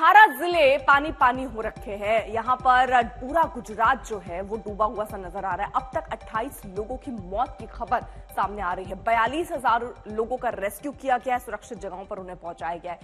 18 जिले पानी पानी हो रखे हैं। यहाँ पर पूरा गुजरात जो है वो डूबा हुआ सा नजर आ रहा है। अब तक 28 लोगों की मौत की खबर सामने आ रही है। 42,000 लोगों का रेस्क्यू किया गया है, सुरक्षित जगहों पर उन्हें पहुंचाया गया है।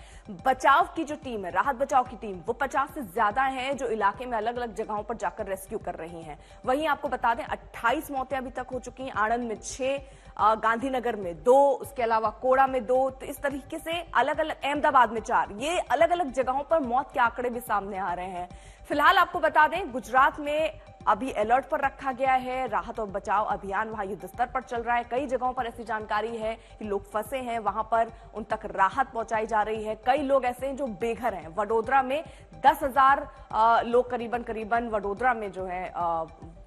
बचाव की जो टीम है, राहत बचाव की टीम, वो 50 से ज्यादा है जो इलाके में अलग अलग जगहों पर जाकर रेस्क्यू कर रही हैं। वहीं आपको बता दें 28 मौतें अभी तक हो चुकी हैं। आणंद में 6, गांधीनगर में 2, उसके अलावा कोड़ा में 2, तो इस तरीके से अलग अलग, अहमदाबाद में 4, ये अलग अलग जगहों पर मौत के आंकड़े भी सामने आ रहे हैं। फिलहाल आपको बता दें गुजरात में अभी अलर्ट पर रखा गया है। राहत और बचाव अभियान वहां युद्ध स्तर पर चल रहा है। कई जगहों पर ऐसी जानकारी है कि लोग फंसे हैं, वहां पर उन तक राहत पहुंचाई जा रही है। कई लोग ऐसे हैं जो बेघर हैं। वडोदरा में 10,000 लोग करीबन वडोदरा में जो है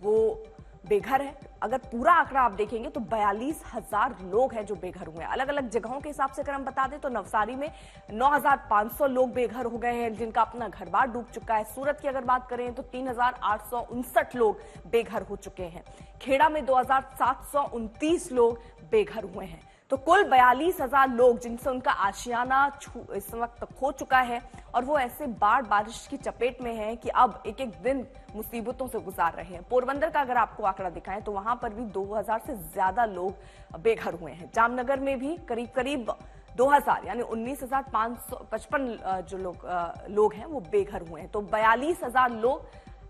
वो बेघर है। अगर पूरा आंकड़ा आप देखेंगे तो 42,000 लोग हैं जो बेघर हुए हैं। अलग अलग जगहों के हिसाब से अगर हम बता दें तो नवसारी में 9,500 लोग बेघर हो गए हैं जिनका अपना घर बार डूब चुका है। सूरत की अगर बात करें तो 3,859 लोग बेघर हो चुके हैं। खेड़ा में 2,729 लोग बेघर हुए हैं। तो कुल 42,000 लोग जिनसे उनका आशियाना इस वक्त खो चुका है और वो ऐसे बाढ़ बारिश की चपेट में हैं कि अब एक एक दिन मुसीबतों से गुजार रहे हैं। पोरबंदर का अगर आपको आंकड़ा दिखाएं तो वहां पर भी 2,000 से ज्यादा लोग बेघर हुए हैं। जामनगर में भी करीब 2,000 यानी 19,555 जो लोग हैं वो बेघर हुए हैं। तो 42,000 लोग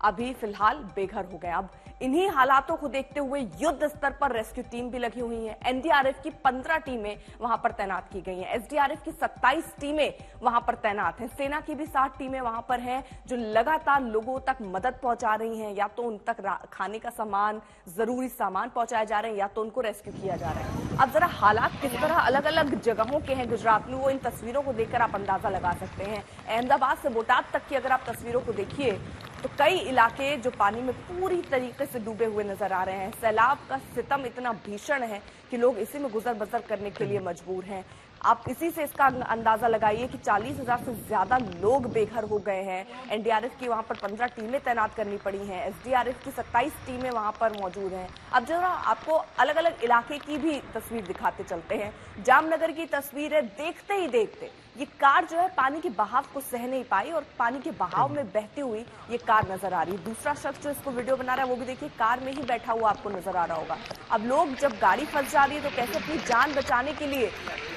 अभी फिलहाल बेघर हो गए। अब इन्हीं हालातों को देखते हुए युद्ध स्तर पर रेस्क्यू टीम भी लगी हुई है। एनडीआरएफ की 15 टीमें वहां पर तैनात की गई हैं। एसडीआरएफ की 27 टीमें वहां पर तैनात हैं। सेना की भी 60 टीमें वहां पर हैं जो लगातार लोगों तक मदद पहुंचा रही हैं। या तो उन तक खाने का सामान, जरूरी सामान पहुंचाए जा रहे हैं या तो उनको रेस्क्यू किया जा रहा है। अब जरा हालात किस तरह अलग अलग जगहों के हैं गुजरात में, वो इन तस्वीरों को देखकर आप अंदाजा लगा सकते हैं। अहमदाबाद से बोटाद तक की अगर आप तस्वीरों को देखिए तो कई इलाके जो पानी में पूरी तरीके से डूबे हुए नजर आ रहे हैं। सैलाब का सितम इतना भीषण है कि लोग इसी में गुजर बसर करने के लिए मजबूर हैं। आप इसी से इसका अंदाजा लगाइए कि 40,000 से ज्यादा लोग बेघर हो गए हैं। एनडीआरएफ की वहां पर 15 टीमें तैनात करनी पड़ी हैं। एसडीआरएफ की 27 टीमें वहां पर मौजूद हैं। अब जरा आपको अलग अलग इलाके की भी तस्वीर दिखाते चलते हैं। जामनगर की तस्वीर है। देखते ही देखते ये कार जो है पानी के बहाव को सह नहीं पाई और पानी के बहाव में बहती हुई ये कार नजर आ रही है। दूसरा शख्स जो इसको वीडियो बना रहा है वो भी देखिए कार में ही बैठा हुआ आपको नजर आ रहा होगा। अब लोग जब गाड़ी फंस जा रही है तो कैसे अपनी जान बचाने के लिए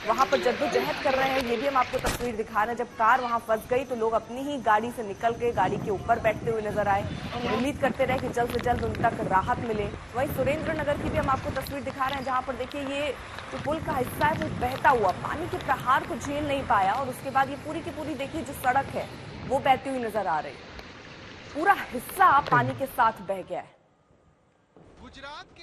वहां पर जद्दोजहद कर रहे हैं, ये भी हम आपको तस्वीर दिखा रहे हैं। जब कार वहां फंस गई तो लोग अपनी ही गाड़ी से निकल के गाड़ी के ऊपर बैठते हुए नजर आए। उम्मीद करते रहे कि जल्द से जल्द उन तक राहत मिले। वहीं सुरेंद्र नगर की भी हम आपको तस्वीर दिखा रहे हैं जहां पर देखिए ये जो पुल का हिस्सा है वो बहता हुआ पानी के प्रहार को झेल नहीं पाया और उसके बाद ये पूरी की पूरी देखिए जो सड़क है वो बहती हुई नजर आ रही। पूरा हिस्सा पानी के साथ बह गया है। गुजरात के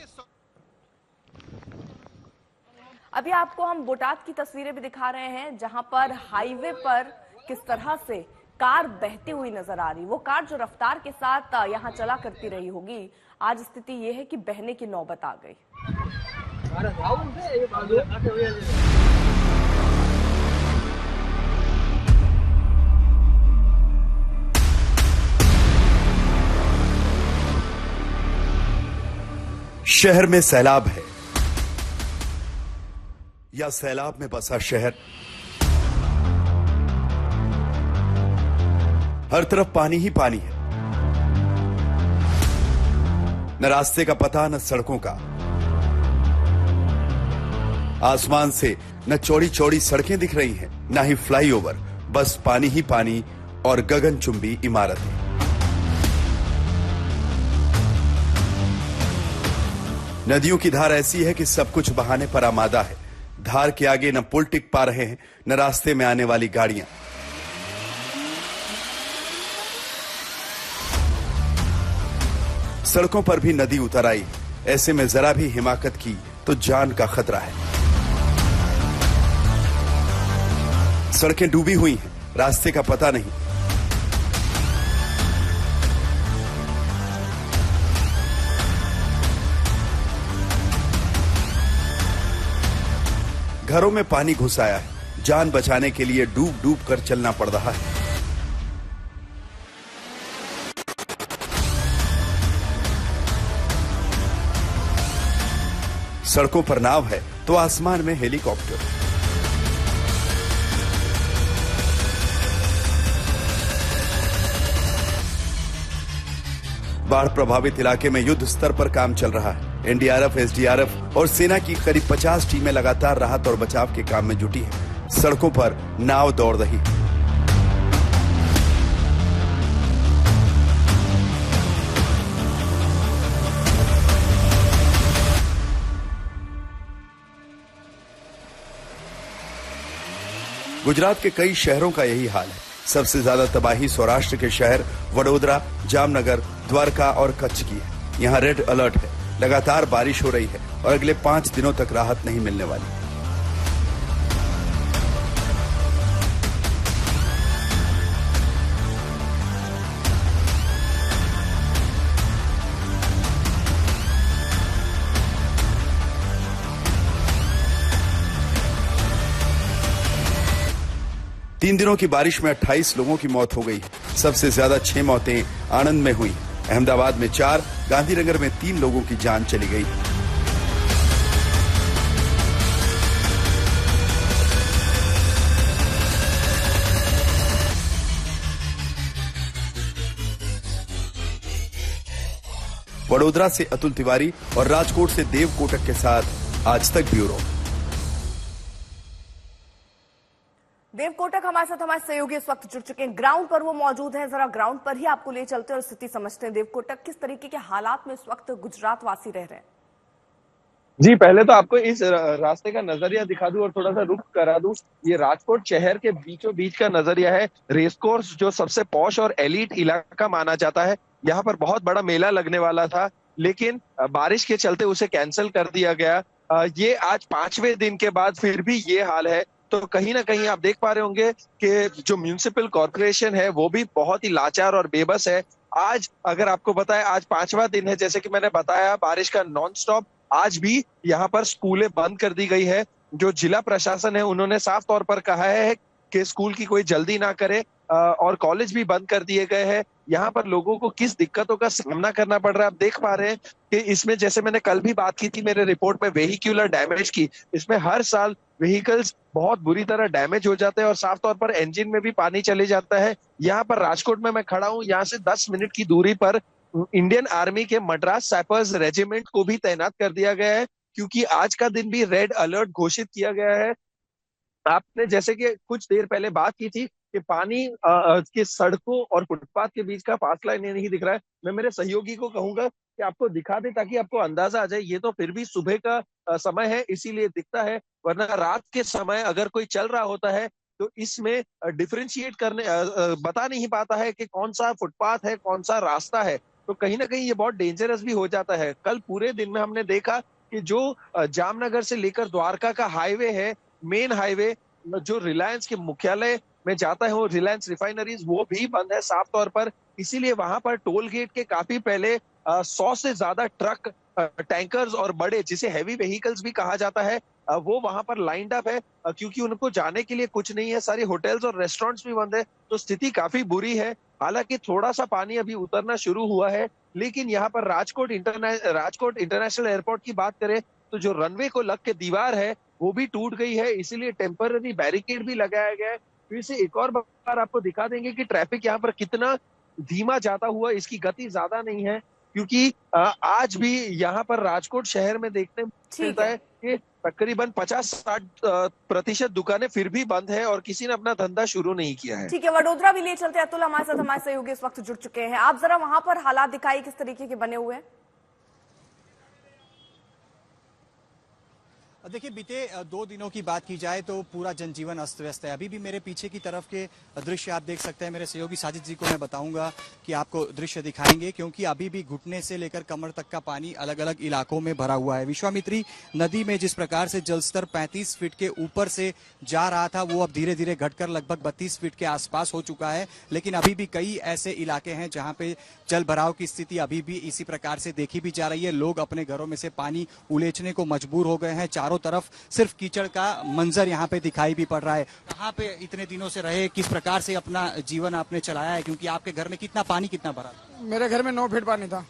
अभी आपको हम बोटाद की तस्वीरें भी दिखा रहे हैं जहां पर हाईवे पर किस तरह से कार बहती हुई नजर आ रही। वो कार जो रफ्तार के साथ यहां चला करती रही होगी, आज स्थिति यह है कि बहने की नौबत आ गई। शहर में सैलाब है या सैलाब में बसा शहर, हर तरफ पानी ही पानी है। न रास्ते का पता न सड़कों का। आसमान से न चौड़ी चौड़ी सड़कें दिख रही हैं, न ही फ्लाईओवर, बस पानी ही पानी और गगनचुंबी इमारतें। नदियों की धार ऐसी है कि सब कुछ बहाने पर आमादा है। धार के आगे न पुल टिक पा रहे हैं न रास्ते में आने वाली गाड़ियां। सड़कों पर भी नदी उतर आई। ऐसे में जरा भी हिमाकत की तो जान का खतरा है। सड़कें डूबी हुई हैं, रास्ते का पता नहीं। घरों में पानी घुस आया है। जान बचाने के लिए डूब डूब कर चलना पड़ रहा है। सड़कों पर नाव है तो आसमान में हेलीकॉप्टर। बाढ़ प्रभावित इलाके में युद्ध स्तर पर काम चल रहा है। एनडीआरएफ, एसडीआरएफ और सेना की करीब 50 टीमें लगातार राहत और बचाव के काम में जुटी हैं। सड़कों पर नाव दौड़ रही है। गुजरात के कई शहरों का यही हाल है। सबसे ज्यादा तबाही सौराष्ट्र के शहर वडोदरा, जामनगर, द्वारका और कच्छ की है। यहाँ रेड अलर्ट है। लगातार बारिश हो रही है और अगले 5 दिनों तक राहत नहीं मिलने वाली। तीन दिनों की बारिश में 28 लोगों की मौत हो गई है। सबसे ज्यादा 6 मौतें आणंद में हुई। अहमदाबाद में 4, गांधीनगर में 3 लोगों की जान चली गई। वडोदरा से अतुल तिवारी और राजकोट से देव कोटक के साथ आज तक ब्यूरो। देव कोटक हमारे साथ हमारे सहयोगी इस वक्त जुड़ चुके हैं। ग्राउंड पर वो मौजूद हैं। जरा ग्राउंड पर ही आपको ले चलते हैं और स्थिति समझते हैं। देव कोटक, किस तरीके के हालात में इस वक्त गुजरात वासी रह रहे हैं? जी, पहले तो आपको इस रास्ते का नजरिया दिखा दूं और थोड़ा सा रुक करा दूं। ये राजकोट शहर के बीचों बीच का नजरिया है। रेसकोर्स जो सबसे पॉश और एलीट इलाका माना जाता है, यहाँ पर बहुत बड़ा मेला लगने वाला था, लेकिन बारिश के चलते उसे कैंसिल कर दिया गया। ये आज 5वें दिन के बाद फिर भी ये हाल है। तो कहीं ना कहीं आप देख पा रहे होंगे कि जो म्यूनिसिपल कॉर्पोरेशन है वो भी बहुत ही लाचार और बेबस है। आज अगर आपको बताया, आज 5वां दिन है, जैसे कि मैंने बताया, बारिश का नॉन स्टॉप। आज भी यहाँ पर स्कूलें बंद कर दी गई है। जो जिला प्रशासन है उन्होंने साफ तौर पर कहा है कि स्कूल की कोई जल्दी ना करे और कॉलेज भी बंद कर दिए गए हैं। यहाँ पर लोगों को किस दिक्कतों का सामना करना पड़ रहा है आप देख पा रहे हैं कि इसमें, जैसे मैंने कल भी बात की थी मेरे रिपोर्ट में वेहिकुलर डैमेज की, इसमें हर साल व्हीकल्स बहुत बुरी तरह डैमेज हो जाते हैं और साफ तौर पर इंजन में भी पानी चले जाता है। यहाँ पर राजकोट में मैं खड़ा हूँ, यहाँ से 10 मिनट की दूरी पर इंडियन आर्मी के मद्रास सैपर्स रेजिमेंट को भी तैनात कर दिया गया है, क्योंकि आज का दिन भी रेड अलर्ट घोषित किया गया है। आपने जैसे कि कुछ देर पहले बात की थी कि पानी के सड़कों और फुटपाथ के बीच का फासला इन्हें नहीं दिख रहा है। मैं मेरे सहयोगी को कहूंगा कि आपको दिखा दे ताकि आपको अंदाजा आ जाए। ये तो फिर भी सुबह का समय है, इसीलिए दिखता है, वरना रात के समय अगर कोई चल रहा होता है तो इसमें डिफरेंशिएट करने बता नहीं पाता है कि कौन सा फुटपाथ है, कौन सा रास्ता है। तो कहीं ना कहीं ये बहुत डेंजरस भी हो जाता है। कल पूरे दिन में हमने देखा कि जो जामनगर से लेकर द्वारका का हाईवे है, मेन हाईवे जो रिलायंस के मुख्यालय में जाता है, वो रिलायंस रिफाइनरीज, वो भी बंद है साफ तौर पर। इसीलिए वहां पर टोल गेट के काफी पहले 100 से ज्यादा ट्रक, टैंकर्स और बड़े, जिसे हैवी व्हीकल्स भी कहा जाता है, वो वहां पर लाइंड अप है, क्योंकि उनको जाने के लिए कुछ नहीं है। सारे होटल्स और रेस्टोरेंट्स भी बंद है। तो स्थिति काफी बुरी है। हालांकि थोड़ा सा पानी अभी उतरना शुरू हुआ है, लेकिन यहाँ पर राजकोट इंटरनेशनल एयरपोर्ट की बात करें तो जो रनवे को लग के दीवार है वो भी टूट गई है, इसीलिए टेम्पररी बैरिकेड भी लगाया गया है। फिर से एक और बार आपको दिखा देंगे कि ट्रैफिक यहाँ पर कितना धीमा जाता हुआ, इसकी गति ज्यादा नहीं है, क्योंकि आज भी यहाँ पर राजकोट शहर में देखने मिलता है कि तकरीबन 50-60% दुकानें फिर भी बंद है और किसी ने अपना धंधा शुरू नहीं किया है। ठीक है, वडोदरा भी ले चलते हैं। अतुल हमारे साथ हमारे सहयोगी इस वक्त जुड़ चुके हैं। आप जरा वहां पर हालात दिखाई, किस तरीके के बने हुए हैं? देखिए, बीते 2 दिनों की बात की जाए तो पूरा जनजीवन अस्त व्यस्त है। अभी भी मेरे पीछे की तरफ के दृश्य आप देख सकते हैं। मेरे सहयोगी साजिद जी को मैं बताऊंगा कि आपको दृश्य दिखाएंगे, क्योंकि अभी भी घुटने से लेकर कमर तक का पानी अलग अलग इलाकों में भरा हुआ है। विश्वामित्री नदी में जिस प्रकार से जलस्तर 35 फीट के ऊपर से जा रहा था, वो अब धीरे धीरे घटकर लगभग 32 फीट के आसपास हो चुका है। लेकिन अभी भी कई ऐसे इलाके हैं जहां पे जल भराव की स्थिति अभी भी इसी प्रकार से देखी भी जा रही है। लोग अपने घरों में से पानी उलेचने को मजबूर हो गए हैं। चारों तरफ सिर्फ कीचड़ का मंजर यहाँ पे दिखाई भी पड़ रहा है। कहाँ पे इतने दिनों से रहे, किस प्रकार से अपना जीवन आपने चलाया है, क्योंकि आपके घर में कितना भरा? मेरे घर में 9 फीट पानी था।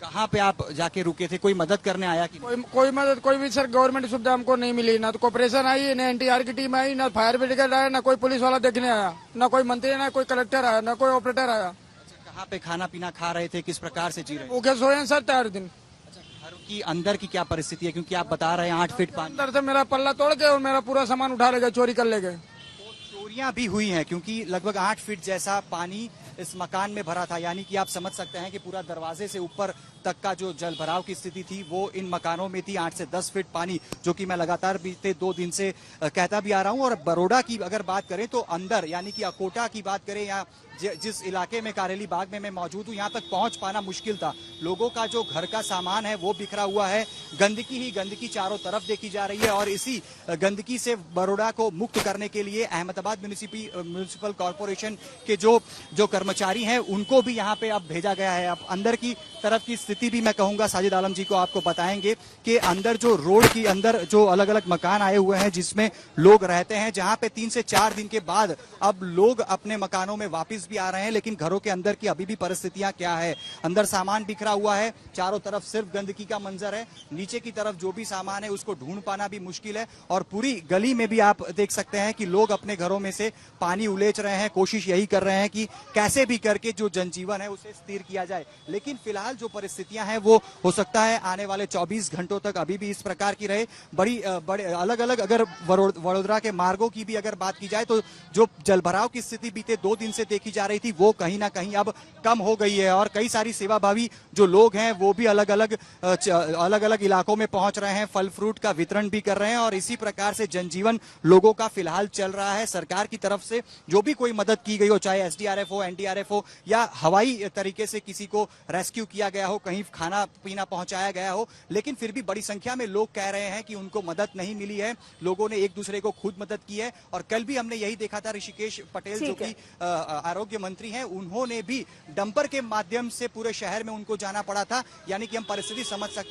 कहाँ पे आप जाके रुके थे? कोई मदद करने आया कि कोई मदद, कोई भी सर गवर्नमेंट सुविधा हमको नहीं मिली। ना तो कॉर्पोरेशन आई, ना एनटीआर की टीम आई, ना फायर ब्रिगेड आया, ना कोई पुलिस वाला देखने आया, ना कोई मंत्री, ना कोई कलेक्टर आया, ना कोई ऑपरेटर आया। कहाँ पे खाना पीना खा रहे थे, किस प्रकार से जी रहे थे? भूखे सोए हैं सर 4 दिन। अच्छा, घर की अंदर की क्या परिस्थिति है, क्योंकि आप बता रहे हैं 8 फीट पानी। अंदर से मेरा पल्ला तोड़ के और मेरा पूरा सामान उठा ले गए, चोरी कर ले गए। तो चोरियां भी हुई हैं, क्योंकि लगभग 8 फीट जैसा पानी इस मकान में भरा था, यानी कि आप समझ सकते हैं कि पूरा दरवाजे से ऊपर तक का जो जल भराव की स्थिति थी वो इन मकानों में थी। 8 से 10 फीट पानी, जो कि मैं लगातार बीते 2 दिन से कहता भी आ रहा हूं। और बड़ौदा की अगर बात करें तो अंदर, यानी कि अकोटा की बात करें या जिस इलाके में कारेली बाग में मैं मौजूद हूं, यहाँ तक पहुंच पाना मुश्किल था। लोगों का जो घर का सामान है वो बिखरा हुआ है, गंदगी ही गंदगी चारों तरफ देखी जा रही है। और इसी गंदगी से बड़ौदा को मुक्त करने के लिए अहमदाबाद म्युनिसिपल कॉर्पोरेशन के जो कर्मचारी हैं उनको भी यहाँ पे अब भेजा गया है। अब अंदर की तरफ की स्थिति भी मैं कहूंगा साजिद आलम जी को आपको बताएंगे कि अंदर जो रोड की अंदर जो अलग अलग मकान आए हुए हैं जिसमें लोग रहते हैं, जहां पे 3 से 4 दिन के बाद अब लोग अपने मकानों में वापस भी आ रहे हैं। लेकिन घरों के अंदर की अभी भी परिस्थितियां क्या है, अंदर सामान बिखरा हुआ है, चारों तरफ सिर्फ गंदगी का मंजर है, नीचे की तरफ जो भी सामान है उसको ढूंढ पाना भी मुश्किल है। और पूरी गली में भी आप देख सकते हैं कि लोग अपने घरों में से पानी उलेच रहे हैं, कोशिश यही कर रहे हैं कि कैसे भी करके जो जनजीवन है उसे स्थिर किया जाए। लेकिन फिलहाल जो परिस्थितियां हैं वो हो सकता है आने वाले 24 घंटों तक अभी भी इस प्रकार की रहे। बड़े अलग अलग अगर वडोदरा के मार्गों की भी अगर बात की जाए तो जो जलभराव की स्थिति बीते 2 दिन से देखी जा रही थी वो कहीं ना कहीं अब कम हो गई है। और कई सारी सेवाभावी जो लोग हैं वो भी अलग अलग इलाकों में पहुंच रहे हैं, फल फ्रूट का वितरण भी कर रहे हैं। और इसी प्रकार से जनजीवन लोगों का फिलहाल चल रहा है। सरकार की तरफ से जो भी कोई मदद की गई हो, चाहे एसडीआरएफ हो, एनडीआरएफ हो या हवाई तरीके से किसी को रेस्क्यू किया गया हो, कहीं खाना पीना पहुंचाया गया हो, लेकिन फिर भी बड़ी संख्या में लोग कह रहे हैं कि उनको मदद नहीं मिली है। लोगों ने एक दूसरे को खुद मदद की है। और कल भी हमने यही देखा था, ऋषिकेश पटेल जो कि आरोग्य मंत्री हैं, उन्होंने भी डंपर के माध्यम से पूरे शहर में उनको जाना पड़ा था। यानी कि हम परिस्थिति समझ सकते